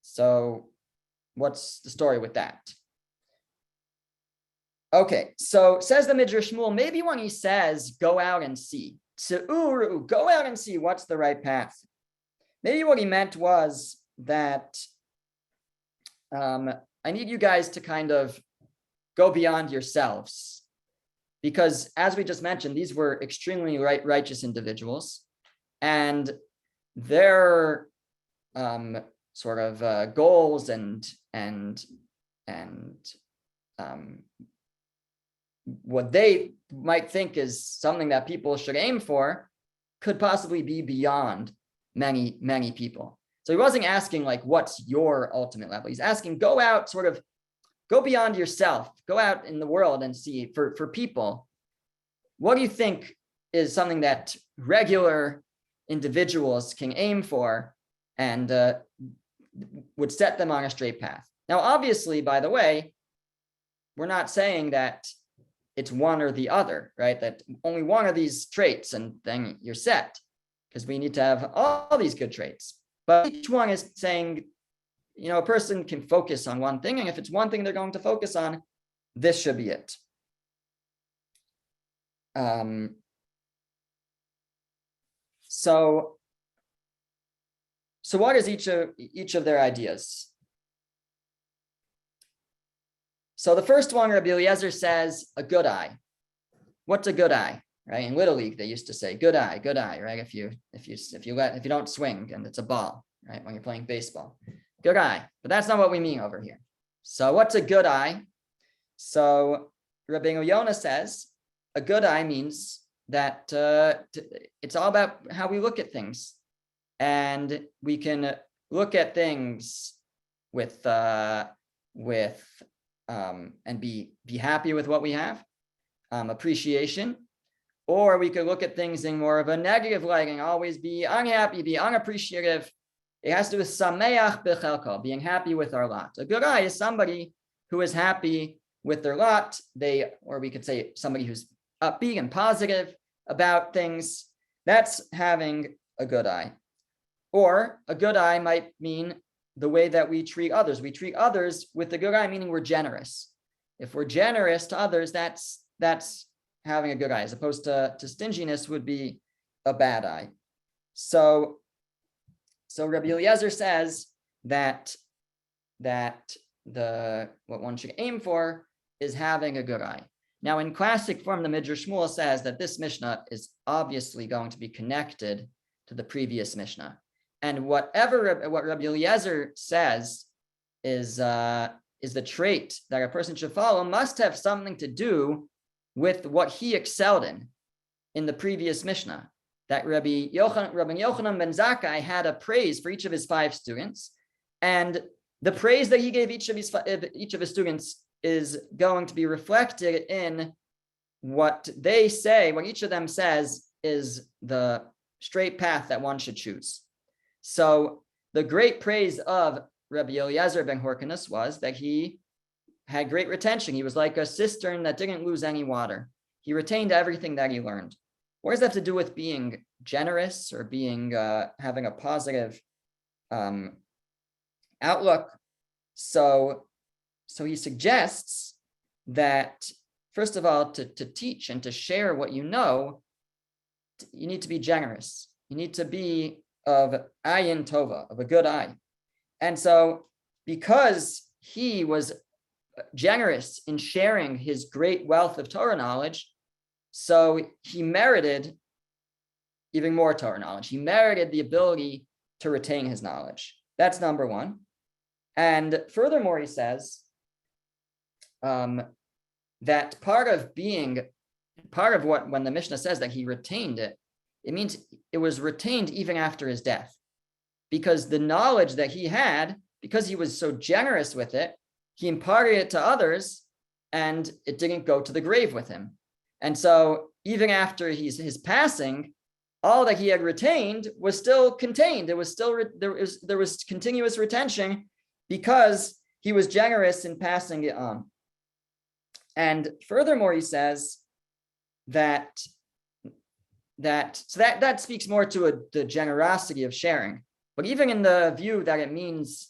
So what's the story with that? Okay, so says the Midrash Shmuel, maybe when he says, go out and see, go out and see what's the right path. Maybe what he meant was that I need you guys to kind of go beyond yourselves. Because as we just mentioned, these were extremely righteous individuals, and their sort of goals and what they might think is something that people should aim for could possibly be beyond many, many people. So he wasn't asking like, what's your ultimate level? He's asking, go out, sort of go beyond yourself, go out in the world and see for people, what do you think is something that regular individuals can aim for and would set them on a straight path? Now, obviously, by the way, we're not saying that it's one or the other, right? That only one of these traits and then you're set, because we need to have all these good traits. But each one is saying, a person can focus on one thing, and if it's one thing they're going to focus on, this should be it. So what is each of their ideas? So the first one, Rabbi Eliezer says, a good eye. What's a good eye? Right? In Little League, they used to say, good eye, right? If you don't swing and it's a ball, right? When you're playing baseball, good eye. But that's not what we mean over here. So what's a good eye? So Rabbi Yonah says, a good eye means that it's all about how we look at things, and we can look at things with and be happy with what we have, appreciation, or we could look at things in more of a negative light and always be unhappy, be unappreciative. It has to do with sameach b'chelko, being happy with our lot. A good eye is somebody who is happy with their lot. Or we could say somebody who's upbeat and positive about things. That's having a good eye. Or a good eye might mean the way that we treat others. We treat others with a good eye, meaning we're generous. If we're generous to others, that's having a good eye, as opposed to stinginess would be a bad eye. So Rabbi Eliezer says that what one should aim for is having a good eye. Now, in classic form, the Midrash Shmuel says that this Mishnah is obviously going to be connected to the previous Mishnah. And what Rabbi Eliezer says is the trait that a person should follow must have something to do with what he excelled in the previous Mishnah. That Rabbi Yochanan ben Zakkai had a praise for each of his 5 students, and the praise that he gave each of his students is going to be reflected in what they say, what each of them says is the straight path that one should choose. So the great praise of Rabbi Eliezer ben Horkanus was that he had great retention. He was like a cistern that didn't lose any water. He retained everything that he learned. What does that have to do with being generous or being having a positive outlook? So he suggests that, first of all, to teach and to share what you know, you need to be generous. You need to be of ayin tova, of a good eye. And so because he was generous in sharing his great wealth of Torah knowledge, So he merited even more Torah knowledge. He merited the ability to retain his knowledge. That's number one. And furthermore, he says that part of what, when the Mishnah says that he retained it, it means it was retained even after his death, because the knowledge that he had, because he was so generous with it, he imparted it to others, and it didn't go to the grave with him. And so even after his passing, all that he had retained was still contained. It was still there was continuous retention because he was generous in passing it on. And furthermore, he says that speaks more to the generosity of sharing. But even in the view that it means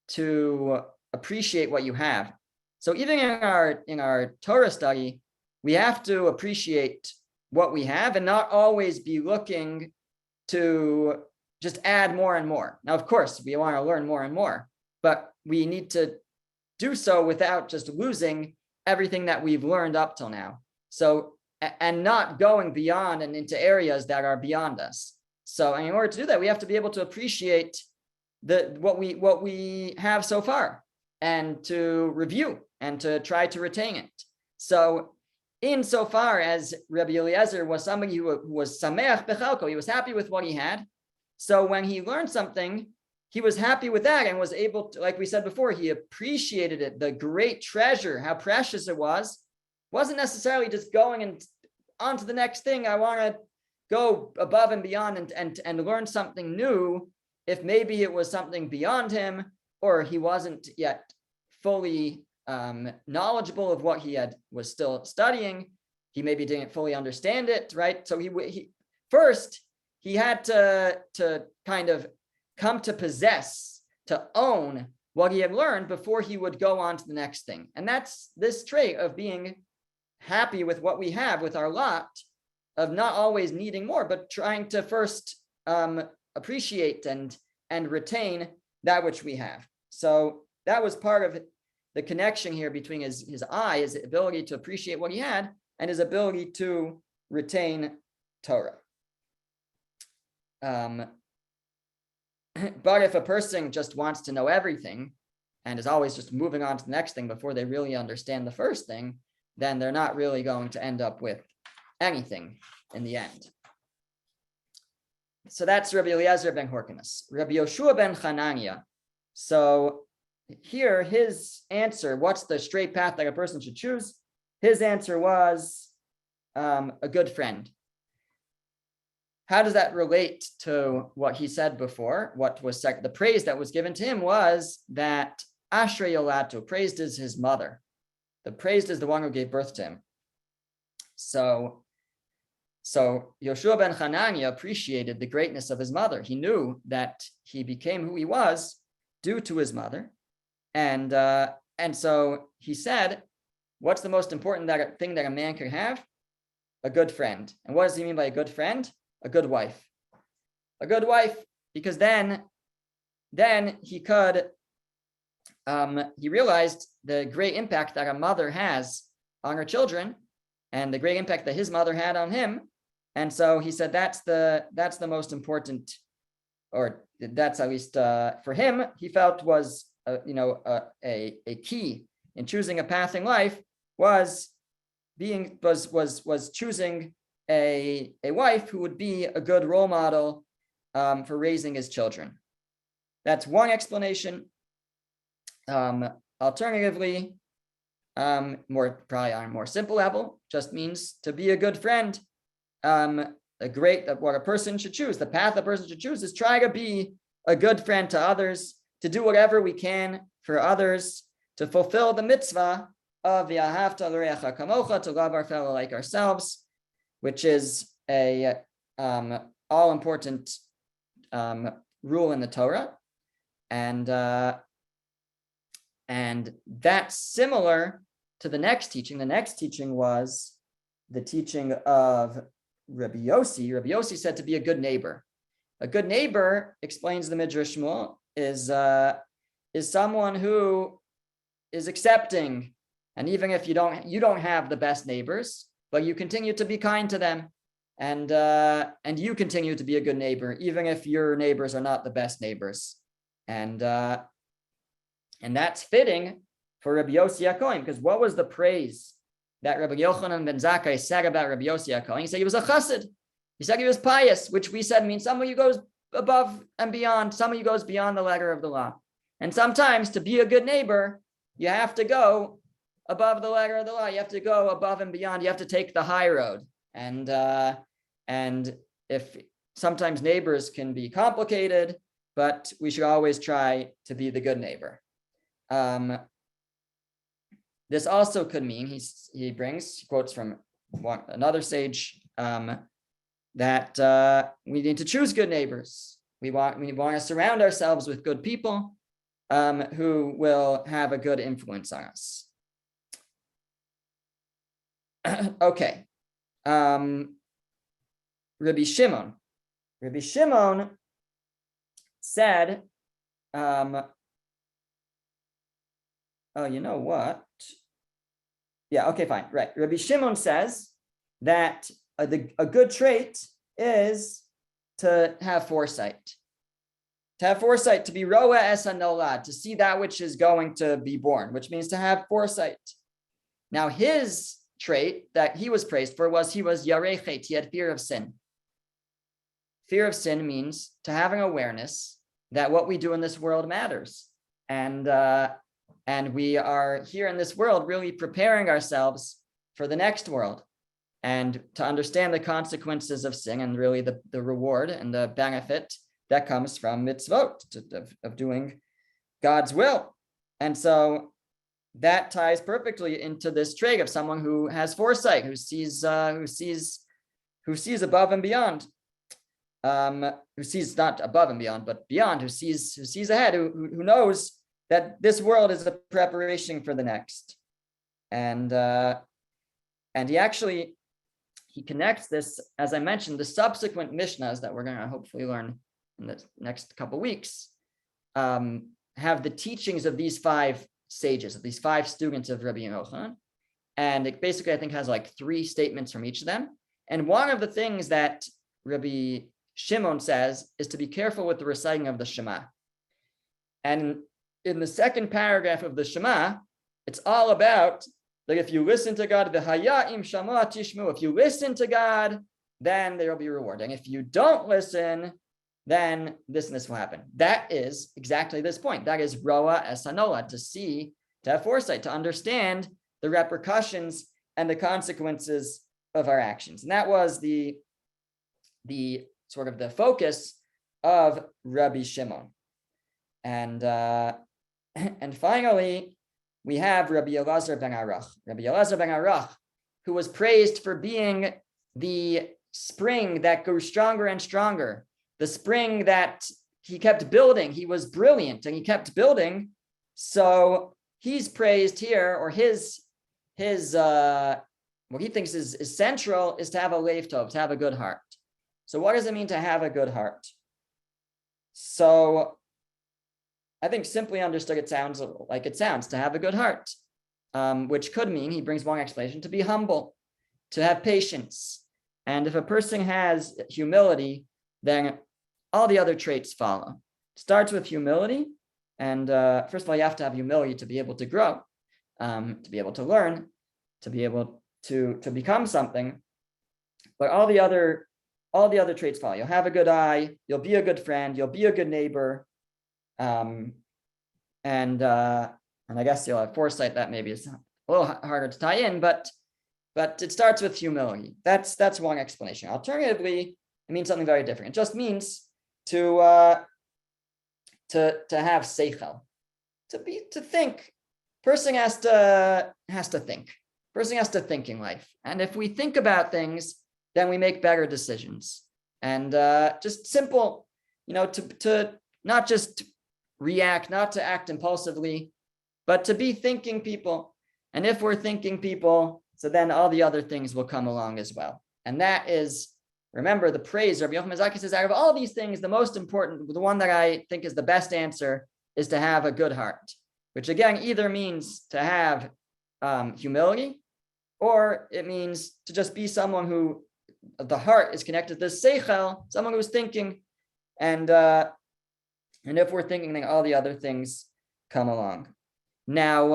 to appreciate what you have. So even in our Torah study, we have to appreciate what we have and not always be looking to just add more and more. Now, of course, we want to learn more and more, but we need to do so without just losing everything that we've learned up till now. So, and not going beyond and into areas that are beyond us. So in order to do that, we have to be able to appreciate what we have so far, and to review and to try to retain it. So insofar as Rabbi Eliezer was somebody who was sameach bechalko, he was happy with what he had. So when he learned something, he was happy with that and was able to, like we said before, he appreciated it, the great treasure, how precious it was. Wasn't necessarily just going and on to the next thing. I want to go above and beyond and learn something new, if maybe it was something beyond him, or he wasn't yet fully knowledgeable of what he was still studying. He maybe didn't fully understand it, right? So he first he had to kind of come to possess, to own what he had learned before he would go on to the next thing. And that's this trait of being happy with what we have, with our lot, of not always needing more, but trying to first appreciate and retain that which we have. So that was part of the connection here between his ability to appreciate what he had, and his ability to retain Torah. But if a person just wants to know everything and is always just moving on to the next thing before they really understand the first thing, then they're not really going to end up with anything in the end. So that's Rabbi Eliezer ben Horkinus. Rabbi Yoshua ben Chananya. So here his answer, what's the straight path that a person should choose? His answer was a good friend. How does that relate to what he said before? What was the praise that was given to him was that Ashrei Yolatu, praised is his mother. The praised is the one who gave birth to him. So Yoshua ben Chananya appreciated the greatness of his mother. He knew that he became who he was due to his mother. And so he said, what's the most important thing that a man could have? A good friend. And what does he mean by a good friend? A good wife. A good wife, because then he could, he realized the great impact that a mother has on her children, and the great impact that his mother had on him. And so he said that's the most important, or that's at least for him, he felt was a key in choosing a path in life was choosing a wife who would be a good role model for raising his children. That's one explanation. Alternatively, probably on a more simple level, just means to be a good friend. What a person should choose, the path a person should choose is try to be a good friend to others, to do whatever we can for others, to fulfill the mitzvah of V'ahavta l'reacha kamocha, to love our fellow like ourselves, which is a all-important rule in the Torah. And that's similar to the next teaching. The next teaching was the teaching of Rabbi Yossi. Rabbi Yossi said to be a good neighbor. A good neighbor, explains the Midrash Shmuel, is someone who is accepting. And even if you don't have the best neighbors, but you continue to be kind to them, and you continue to be a good neighbor, even if your neighbors are not the best neighbors. And that's fitting for Rabbi Yossi HaKohen, because what was the praise that Rabbi Yochanan ben Zakkai said about Rabbi Yossi HaKohen? He said he was a chassid. He said he was pious, which we said means someone who goes above and beyond, someone who goes beyond the letter of the law. And sometimes to be a good neighbor, you have to go above the letter of the law. You have to go above and beyond. You have to take the high road. And if sometimes neighbors can be complicated, but we should always try to be the good neighbor. This also could mean, he quotes from another sage, that we need to choose good neighbors. We want to surround ourselves with good people who will have a good influence on us. Okay. Rabbi Shimon said, oh, you know what? Yeah, okay, fine, right. Rabbi Shimon says that a good trait is to have foresight. To have foresight, to be roa es hanolad, to see that which is going to be born, which means to have foresight. Now, his trait that he was praised for was he was yarei chet, he had fear of sin. Fear of sin means to have an awareness that what we do in this world matters. And we are here in this world really preparing ourselves for the next world, and to understand the consequences of sin and really the reward and the benefit that comes from mitzvot, of doing God's will. And so that ties perfectly into this trait of someone who has foresight, who sees above and beyond, who sees not above and beyond, but beyond, who sees ahead, who knows that this world is a preparation for the next. And he connects this, as I mentioned, the subsequent Mishnas that we're going to hopefully learn in the next couple of weeks, have the teachings of these five sages, of these five students of Rabbi Yochanan. And it basically, I think, has like 3 statements from each of them. And one of the things that Rabbi Shimon says is to be careful with the reciting of the Shema. And in the second paragraph of the Shema, it's all about, like, if you listen to God, v'haya im shama tishmu, if you listen to God, then there will be reward. And if you don't listen, then this and this will happen. That is exactly this point. That is roa es hanolad, to have foresight, to understand the repercussions and the consequences of our actions. And that was the sort of the focus of Rabbi Shimon. And finally, we have Rabbi Elazar ben Arach. Rabbi Elazar ben Arach, who was praised for being the spring that grew stronger and stronger, the spring that he kept building. He was brilliant and he kept building. So he's praised here, or his what he thinks is central is to have a leiv tov, to have a good heart. So what does it mean to have a good heart? So I think simply understood, it sounds like it sounds, to have a good heart, which could mean, he brings one explanation, to be humble, to have patience. And if a person has humility, then all the other traits follow. It starts with humility. And first of all, you have to have humility to be able to grow, to be able to learn, to be able to become something. But all the other traits follow. You'll have a good eye, you'll be a good friend, you'll be a good neighbor. And I guess you'll have foresight. That maybe is a little harder to tie in, but it starts with humility. That's one explanation. Alternatively, it means something very different. It just means to have seichel, to think. Person has to think. Person has to think in life. And if we think about things, then we make better decisions. And just simple, to not just react, not to act impulsively, but to be thinking people. And if we're thinking people, so then all the other things will come along as well. And that is, remember, the praise. Rabbi Yochanan ben Zakkai says, out of all these things, the most important, the one that I think is the best answer, is to have a good heart, which again either means to have humility, or it means to just be someone who the heart is connected to the seichel, someone who's thinking, and if we're thinking, then all the other things come along. Now,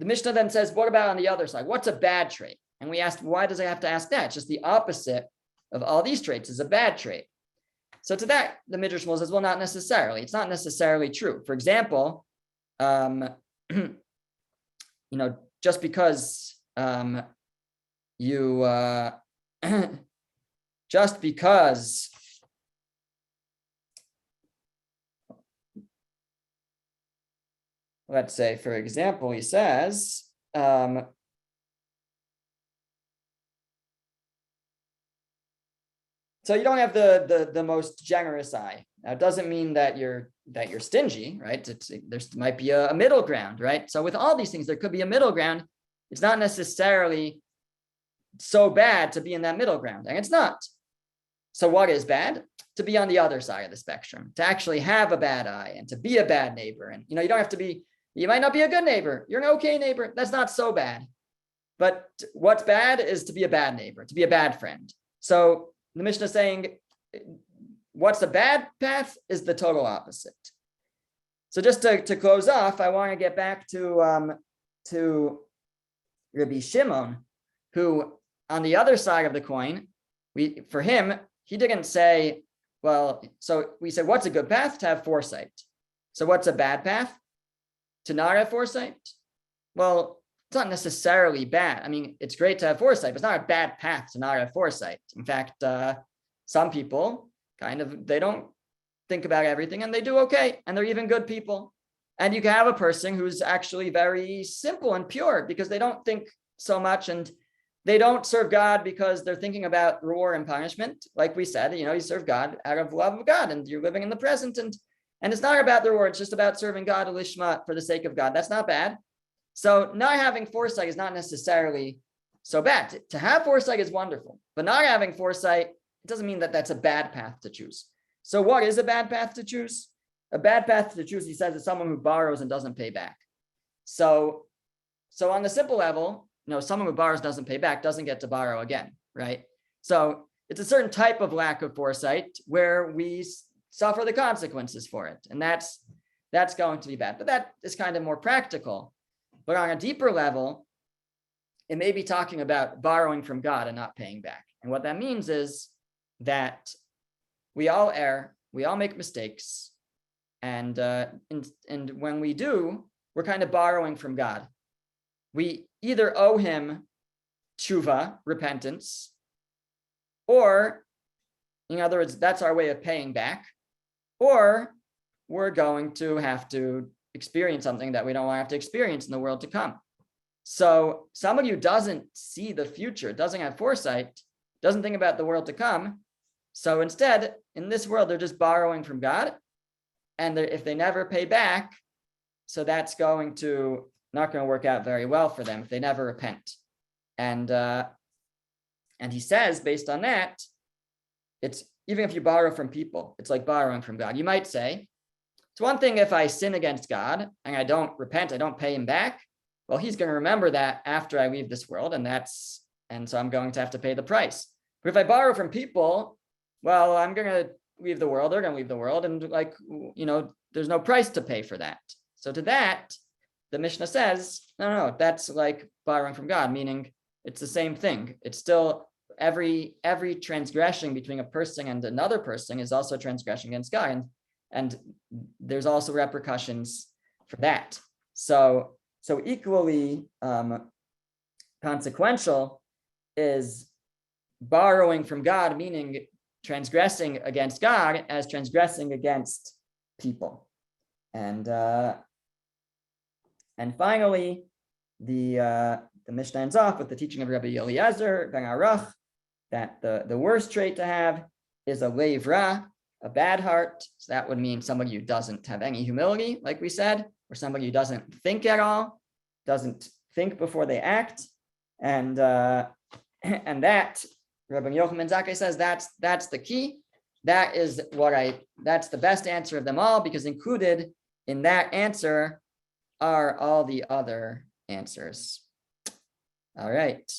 the Mishnah then says, what about on the other side? What's a bad trait? And we asked, why does I have to ask that? It's just the opposite of all these traits is a bad trait. So to that, the Midrash says, well, not necessarily. It's not necessarily true. For example, just because just because let's say, for example, he says, so you don't have the most generous eye. Now, it doesn't mean that you're stingy, right? There might be a middle ground, right? So with all these things, there could be a middle ground. It's not necessarily so bad to be in that middle ground, and it's not. So what is bad? To be on the other side of the spectrum, to actually have a bad eye and to be a bad neighbor. And you don't have to be, you might not be a good neighbor. You're an okay neighbor. That's not so bad. But what's bad is to be a bad neighbor, to be a bad friend. So the Mishnah is saying, what's the bad path is the total opposite. So just to close off, I want to get back to Rabbi Shimon, who on the other side of the coin, for him, he didn't say, well, so we said, what's a good path? To have foresight. So what's a bad path? To not have foresight? Well, it's not necessarily bad. I mean, it's great to have foresight, but it's not a bad path to not have foresight. In fact, some people they don't think about everything and they do okay. And they're even good people. And you can have a person who's actually very simple and pure because they don't think so much and they don't serve God because they're thinking about reward and punishment. Like we said, you serve God out of love of God and you're living in the present. And it's not about the reward. It's just about serving God lishma for the sake of God. That's not bad. So not having foresight is not necessarily so bad. To have foresight is wonderful, but not having foresight, it doesn't mean that that's a bad path to choose. So what is a bad path to choose? A bad path to choose, he says, is someone who borrows and doesn't pay back. So on the simple level, someone who borrows doesn't pay back doesn't get to borrow again, right? So it's a certain type of lack of foresight where we suffer the consequences for it. And that's going to be bad. But that is kind of more practical. But on a deeper level, it may be talking about borrowing from God and not paying back. And what that means is that we all err, we all make mistakes. And when we do, we're kind of borrowing from God. We either owe him tshuva, repentance, or, in other words, that's our way of paying back, or we're going to have to experience something that we don't want to have to experience in the world to come. So somebody who doesn't see the future, doesn't have foresight, doesn't think about the world to come, so instead, in this world, they're just borrowing from God, and if they never pay back, so that's not going to work out very well for them if they never repent. And he says, based on that, it's even if you borrow from people, it's like borrowing from God. You might say, it's one thing if I sin against God and I don't repent, I don't pay him back. Well, he's going to remember that after I leave this world, and so I'm going to have to pay the price. But if I borrow from people, well, I'm going to leave the world, they're going to leave the world, and there's no price to pay for that. So to that, the Mishnah says, no, that's like borrowing from God, meaning it's the same thing. It's still every transgression between a person and another person is also transgression against God, and there's also repercussions for that. So equally consequential is borrowing from God, meaning transgressing against God as transgressing against people. And finally, the Mishnah ends off with the teaching of Rabbi Eliezer ben Arach that the worst trait to have is a leiv ra, a bad heart. So that would mean somebody who doesn't have any humility, like we said, or somebody who doesn't think at all, doesn't think before they act, and that Rabbi Yochanan Zakkai says that's the key. That's the best answer of them all, because included in that answer are all the other answers. All right.